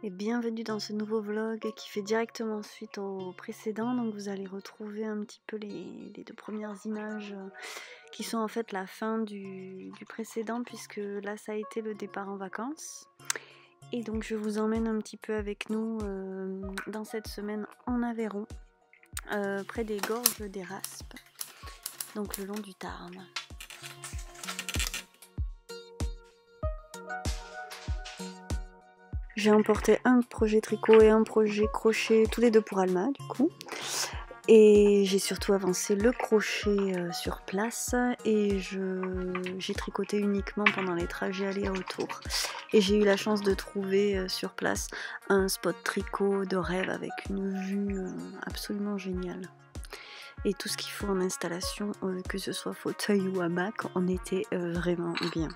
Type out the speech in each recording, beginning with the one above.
Et bienvenue dans ce nouveau vlog qui fait directement suite au précédent. Donc vous allez retrouver un petit peu les 2 premières images qui sont en fait la fin du précédent, puisque là ça a été le départ en vacances. Et donc je vous emmène un petit peu avec nous dans cette semaine en Aveyron, près des gorges des Raspes, donc le long du Tarn. J'ai emporté un projet tricot et un projet crochet, tous les deux pour Alma du coup. Et j'ai surtout avancé le crochet sur place, et j'ai tricoté uniquement pendant les trajets aller-retour. Et j'ai eu la chance de trouver sur place un spot tricot de rêve avec une vue absolument géniale. Et tout ce qu'il faut en installation, que ce soit fauteuil ou hamac, on était vraiment bien.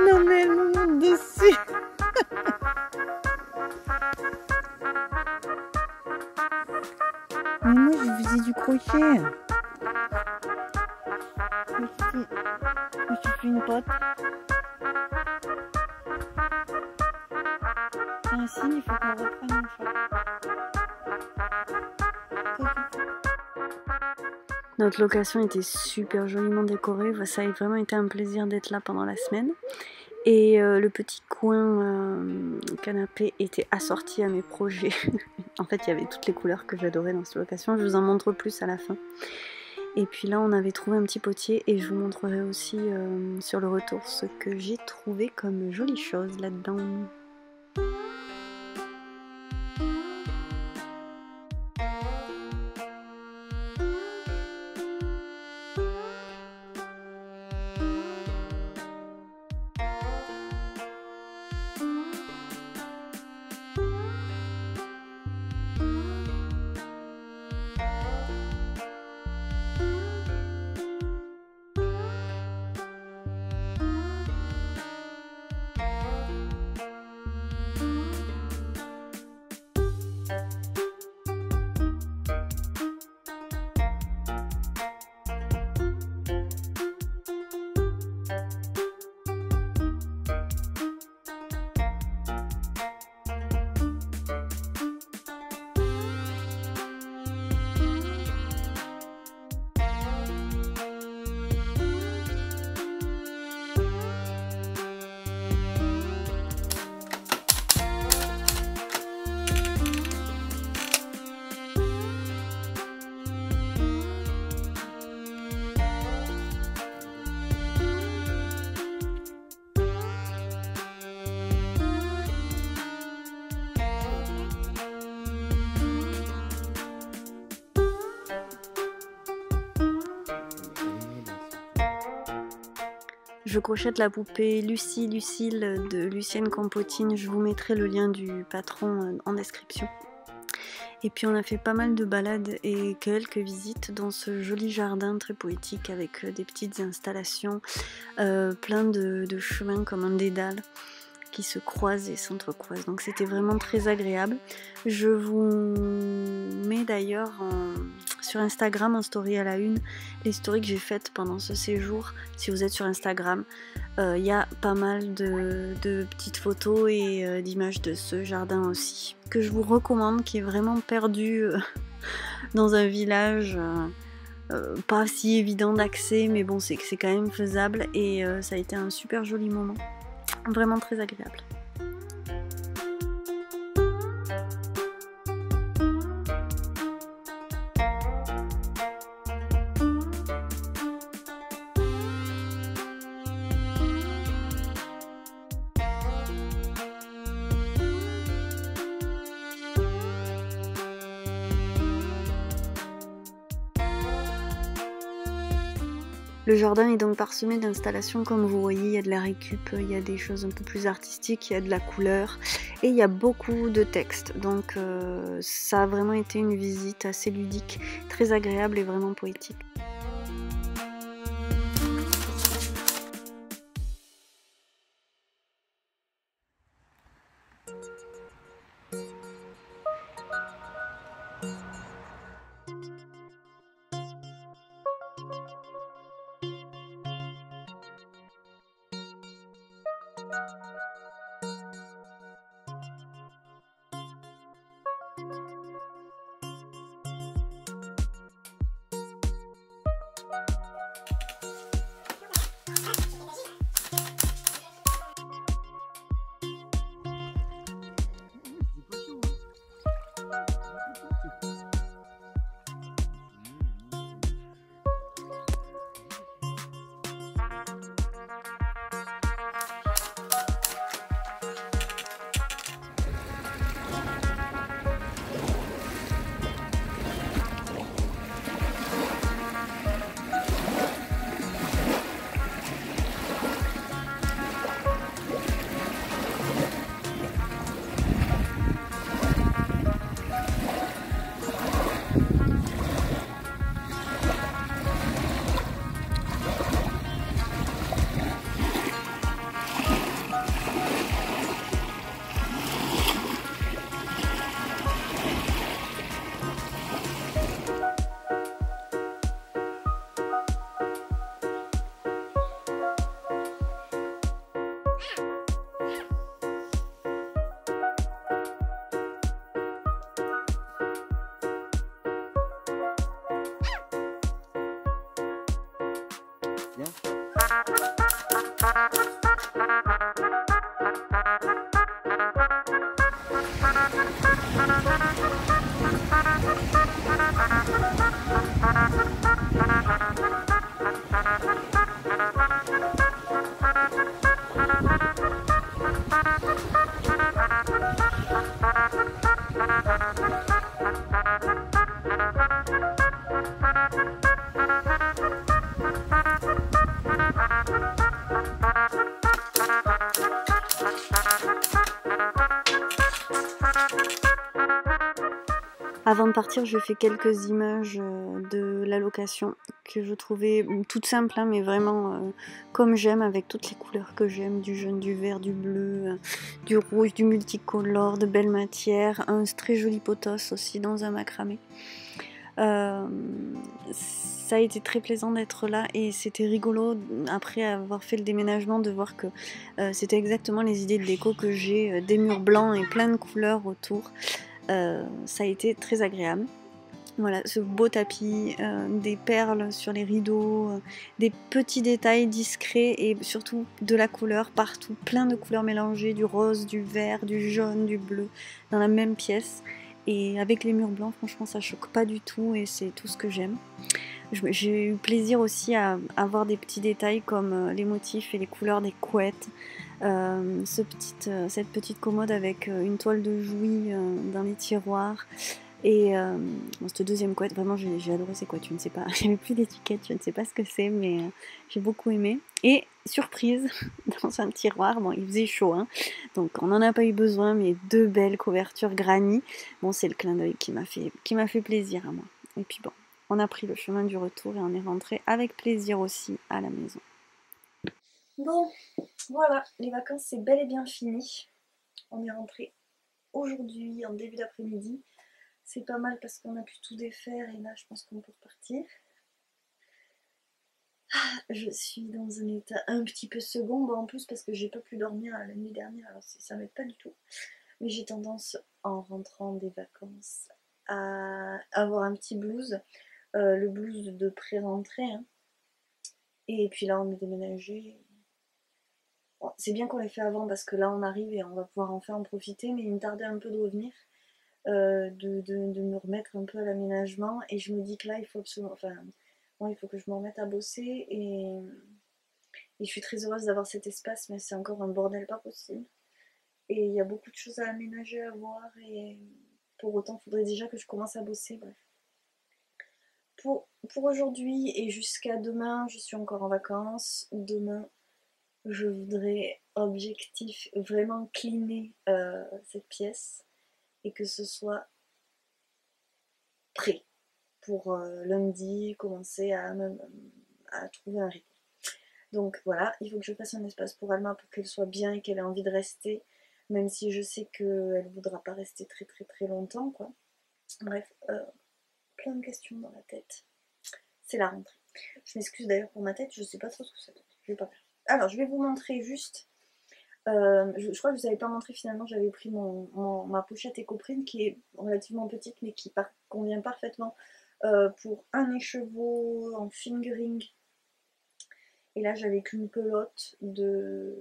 Non mais elle me monte dessus. Mais moi je faisais du crochet. Je me suis fait une pote. C'est un signe, il faut qu'on reprenne une fois. Notre location était super joliment décorée, ça a vraiment été un plaisir d'être là pendant la semaine. Et le petit coin canapé était assorti à mes projets. En fait, il y avait toutes les couleurs que j'adorais dans cette location, je vous en montre plus à la fin. Et puis là, on avait trouvé un petit potier, et je vous montrerai aussi sur le retour ce que j'ai trouvé comme jolies choses là-dedans. Je crochette la poupée Lucille de Lucienne Compotine. Je vous mettrai le lien du patron en description. Et puis on a fait pas mal de balades et quelques visites dans ce joli jardin très poétique avec des petites installations, plein de chemins comme un dédale qui se croisent et s'entrecroisent. Donc c'était vraiment très agréable. Je vous mets d'ailleurs sur Instagram en story à la une les stories que j'ai faites pendant ce séjour. Si vous êtes sur Instagram, il y a pas mal de petites photos et d'images de ce jardin aussi, que je vous recommande, qui est vraiment perdu dans un village pas si évident d'accès, mais bon, c'est quand même faisable, et ça a été un super joli moment, vraiment très agréable. Le jardin est donc parsemé d'installations comme vous voyez, il y a de la récup, il y a des choses un peu plus artistiques, il y a de la couleur et il y a beaucoup de textes. Donc ça a vraiment été une visite assez ludique, très agréable et vraiment poétique. Avant de partir, je fais quelques images de la location que je trouvais toutes simples, hein, mais vraiment comme j'aime, avec toutes les couleurs que j'aime, du jaune, du vert, du bleu, du rouge, du multicolore, de belles matières, un très joli potos aussi dans un macramé. Ça a été très plaisant d'être là et c'était rigolo après avoir fait le déménagement de voir que c'était exactement les idées de déco que j'ai, des murs blancs et plein de couleurs autour. Ça a été très agréable. Voilà, ce beau tapis, des perles sur les rideaux, des petits détails discrets et surtout de la couleur partout, plein de couleurs mélangées, du rose, du vert, du jaune, du bleu, dans la même pièce. Et avec les murs blancs, franchement, ça choque pas du tout et c'est tout ce que j'aime. J'ai eu plaisir aussi à voir des petits détails comme les motifs et les couleurs des couettes. Cette petite commode avec une toile de Jouy dans les tiroirs et cette deuxième couette, vraiment j'ai adoré ces couettes, je ne sais pas, j'avais plus d'étiquette, je ne sais pas ce que c'est mais j'ai beaucoup aimé. Et surprise, dans un tiroir, bon il faisait chaud hein, donc on n'en a pas eu besoin mais deux belles couvertures granny. Bon c'est le clin d'œil qui m'a fait plaisir à moi. Et puis bon, on a pris le chemin du retour et on est rentré avec plaisir aussi à la maison. Bon, voilà, les vacances c'est bel et bien fini. On est rentré aujourd'hui en début d'après-midi. C'est pas mal parce qu'on a pu tout défaire et là je pense qu'on peut repartir. Je suis dans un état un petit peu second, en plus parce que j'ai pas pu dormir la nuit dernière, alors ça m'aide pas du tout. Mais j'ai tendance en rentrant des vacances à avoir un petit blues, le blues de pré-rentrée. Hein. Et puis là on est déménagé. Bon, c'est bien qu'on l'ait fait avant parce que là on arrive et on va pouvoir enfin en profiter, mais il me tardait un peu de revenir. De me remettre un peu à l'aménagement et je me dis que là il faut absolument, enfin moi il faut que je me remette à bosser et je suis très heureuse d'avoir cet espace mais c'est encore un bordel pas possible et il y a beaucoup de choses à aménager, à voir et pour autant il faudrait déjà que je commence à bosser, bref. pour aujourd'hui et jusqu'à demain, je suis encore en vacances. Demain, je voudrais, objectif, vraiment cleaner cette pièce et que ce soit prêt pour lundi commencer à trouver un rythme. Donc voilà, il faut que je fasse un espace pour Alma pour qu'elle soit bien et qu'elle ait envie de rester, même si je sais qu'elle ne voudra pas rester très très très longtemps, quoi. Bref, plein de questions dans la tête. C'est la rentrée. Je m'excuse d'ailleurs pour ma tête, je sais pas trop ce que ça donne. Je vais pas faire. Alors, je vais vous montrer juste. Je crois que je vous avais pas montré finalement, j'avais pris ma pochette Ecoprine qui est relativement petite mais qui convient parfaitement pour un écheveau en fingering. Et là, j'avais qu'une pelote de.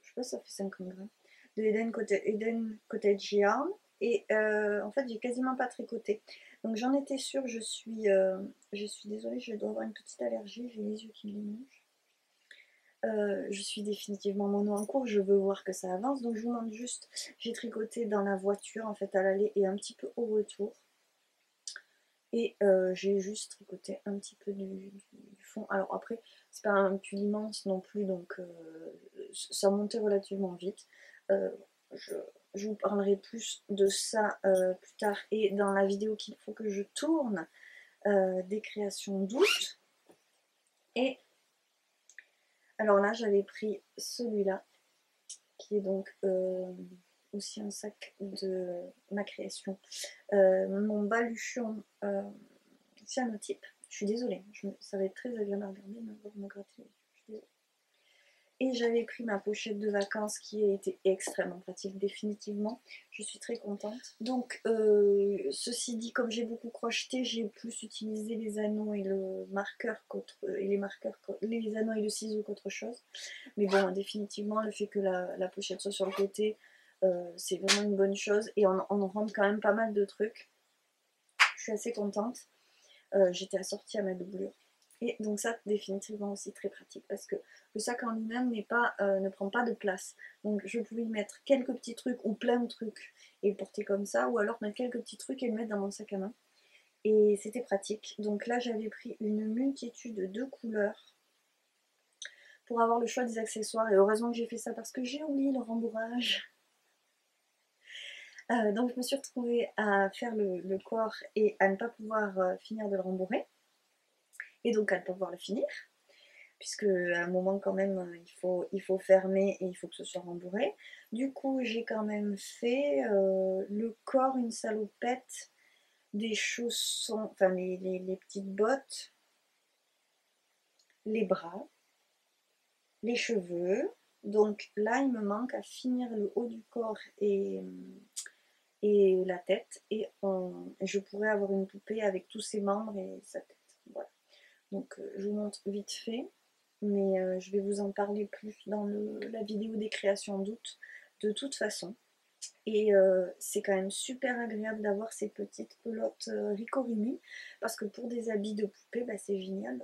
Je sais pas si ça fait 50 grammes. De Eden Cottage Yarn. Et en fait, j'ai quasiment pas tricoté. Donc j'en étais sûre, je suis désolée, je dois avoir une petite allergie, j'ai les yeux qui me mangent. Je suis définitivement mono en cours, je veux voir que ça avance, donc je vous montre juste, j'ai tricoté dans la voiture en fait à l'aller et un petit peu au retour. Et j'ai juste tricoté un petit peu du fond. Alors après, c'est pas un pull immense non plus, donc ça montait relativement vite. Je vous parlerai plus de ça plus tard et dans la vidéo qu'il faut que je tourne des créations d'août. Et alors là, j'avais pris celui-là, qui est donc aussi un sac de ma création. Mon baluchon cyanotype. Je suis désolée, ça va être très agréable à regarder, mais on va me gratter les yeux. Je suis désolée. Et j'avais pris ma pochette de vacances qui a été extrêmement pratique, définitivement. Je suis très contente. Donc, ceci dit, comme j'ai beaucoup crocheté, j'ai plus utilisé les anneaux et le marqueur les anneaux et le ciseau qu'autre chose. Mais bon, définitivement, le fait que la pochette soit sur le côté, c'est vraiment une bonne chose. Et on rentre quand même pas mal de trucs. Je suis assez contente. J'étais assortie à ma doublure. Et donc ça, définitivement aussi très pratique parce que le sac en lui-même ne prend pas de place. Donc je pouvais y mettre quelques petits trucs ou plein de trucs et le porter comme ça, ou alors mettre quelques petits trucs et le mettre dans mon sac à main. Et c'était pratique. Donc là, j'avais pris une multitude de couleurs pour avoir le choix des accessoires. Et heureusement que j'ai fait ça parce que j'ai oublié le rembourrage. Donc je me suis retrouvée à faire le corps et à ne pas pouvoir finir de le rembourrer. Et donc à ne pas pouvoir le finir, puisque à un moment quand même il faut fermer et il faut que ce soit rembourré. Du coup j'ai quand même fait le corps, une salopette, des chaussons, enfin les petites bottes, les bras, les cheveux. Donc là il me manque à finir le haut du corps et la tête, et je pourrais avoir une poupée avec tous ses membres et sa tête. Voilà. Donc je vous montre vite fait, mais je vais vous en parler plus dans la vidéo des créations d'août de toute façon. Et c'est quand même super agréable d'avoir ces petites pelotes Ricorini, parce que pour des habits de poupée, bah, c'est génial.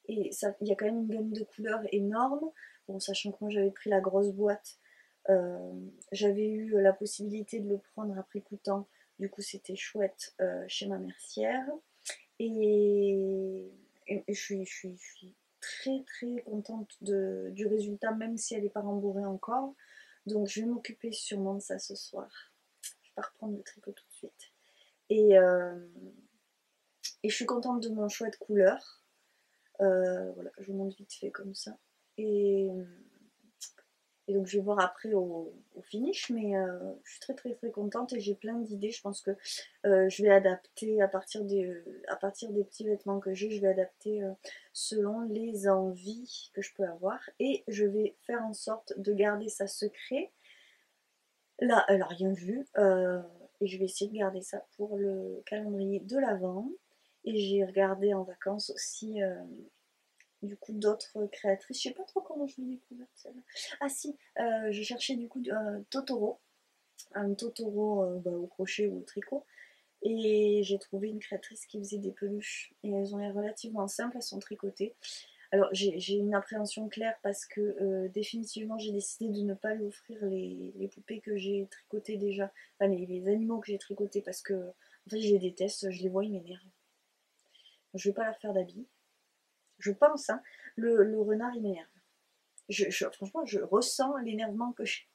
Et il y a quand même une gamme de couleurs énorme. Bon, sachant que moi j'avais pris la grosse boîte, j'avais eu la possibilité de le prendre à prix coûtant, du coup c'était chouette chez ma mercière. Et je suis très très contente du résultat, même si elle n'est pas rembourrée encore. Donc je vais m'occuper sûrement de ça ce soir. Je vais pas reprendre le tricot tout de suite. Et, je suis contente de mon choix de couleur. Voilà, je vous montre vite fait comme ça. Et donc je vais voir après au finish, mais je suis très très très contente et j'ai plein d'idées. Je pense que je vais adapter à partir des petits vêtements que j'ai, je vais adapter selon les envies que je peux avoir, et je vais faire en sorte de garder ça secret. Là, elle n'a rien vu, et je vais essayer de garder ça pour le calendrier de l'Avent. Et j'ai regardé en vacances aussi du coup d'autres créatrices. Je sais pas trop comment je l'ai découverte celle-là. Ah si, j'ai cherché du coup Totoro, un Totoro bah, au crochet ou au tricot, et j'ai trouvé une créatrice qui faisait des peluches et elles ont l'air relativement simples, elles sont tricotées. Alors j'ai une appréhension claire parce que définitivement j'ai décidé de ne pas lui offrir les poupées que j'ai tricotées déjà, enfin les animaux que j'ai tricotés parce que en fait je les déteste, je les vois, ils m'énervent. Je vais pas leur faire d'habits. Je pense, hein, le renard il m'énerve. Franchement, je ressens l'énervement que j'ai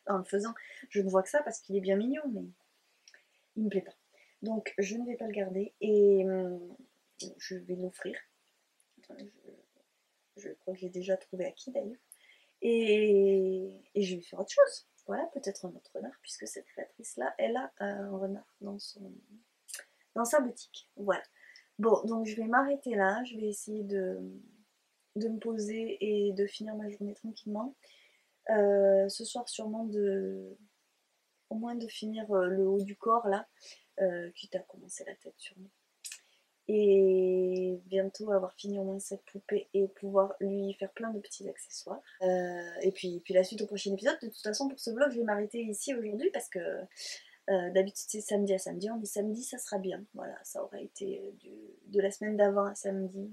en le faisant. Je ne vois que ça parce qu'il est bien mignon, mais il me plaît pas. Donc je ne vais pas le garder et je vais l'offrir. Je crois que j'ai déjà trouvé à qui d'ailleurs. Et je vais faire autre chose. Voilà, peut-être un autre renard, puisque cette créatrice-là, elle a un renard dans sa boutique. Voilà. Bon, donc je vais m'arrêter là. Je vais essayer de me poser et de finir ma journée tranquillement. Ce soir, sûrement au moins de finir le haut du corps là, quitte à commencer la tête sûrement. Et bientôt avoir fini au moins cette poupée et pouvoir lui faire plein de petits accessoires. Et puis la suite au prochain épisode. De toute façon, pour ce vlog, je vais m'arrêter ici aujourd'hui parce que d'habitude c'est samedi à samedi. On dit samedi, ça sera bien. Voilà, ça aurait été de la semaine d'avant à samedi.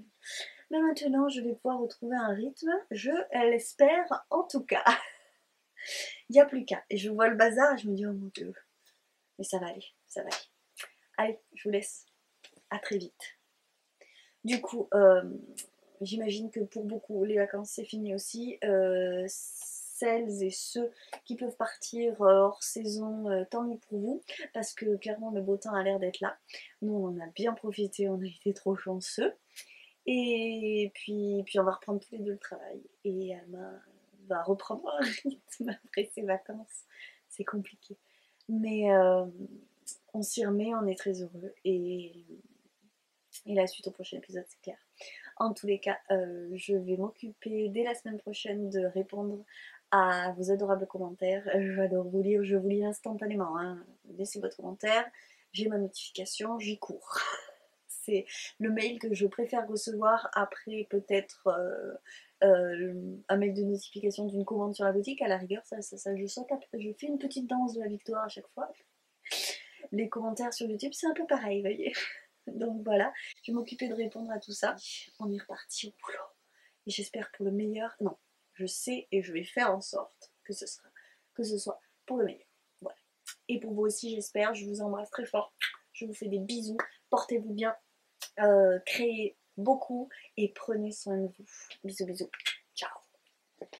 Mais maintenant, je vais pouvoir retrouver un rythme. Je l'espère en tout cas. Il n'y a plus qu'à. Et je vois le bazar et je me dis, oh mon Dieu. Mais ça va aller, ça va aller. Allez, je vous laisse. À très vite. Du coup, j'imagine que pour beaucoup, les vacances, c'est fini aussi. Celles et ceux qui peuvent partir hors saison, tant mieux pour vous, parce que clairement, le beau temps a l'air d'être là. Nous, on en a bien profité, on a été trop chanceux. Et puis on va reprendre tous les deux le travail. Et Alma va reprendre un rythme après ses vacances. C'est compliqué. Mais on s'y remet, on est très heureux. Et la suite au prochain épisode, c'est clair. En tous les cas, je vais m'occuper dès la semaine prochaine de répondre à vos adorables commentaires. J'adore vous lire, je vous lis instantanément. Hein. Laissez votre commentaire, j'ai ma notification, j'y cours. C'est le mail que je préfère recevoir après peut-être un mail de notification d'une commande sur la boutique. À la rigueur, ça je saute je fais une petite danse de la victoire à chaque fois. Les commentaires sur YouTube, c'est un peu pareil, vous voyez. Donc voilà, je vais m'occuper de répondre à tout ça. On est reparti au boulot. Et j'espère pour le meilleur. Non, je sais et je vais faire en sorte que ce soit pour le meilleur. Voilà. Et pour vous aussi, j'espère. Je vous embrasse très fort. Je vous fais des bisous. Portez-vous bien. Créez beaucoup et prenez soin de vous. Bisous, bisous.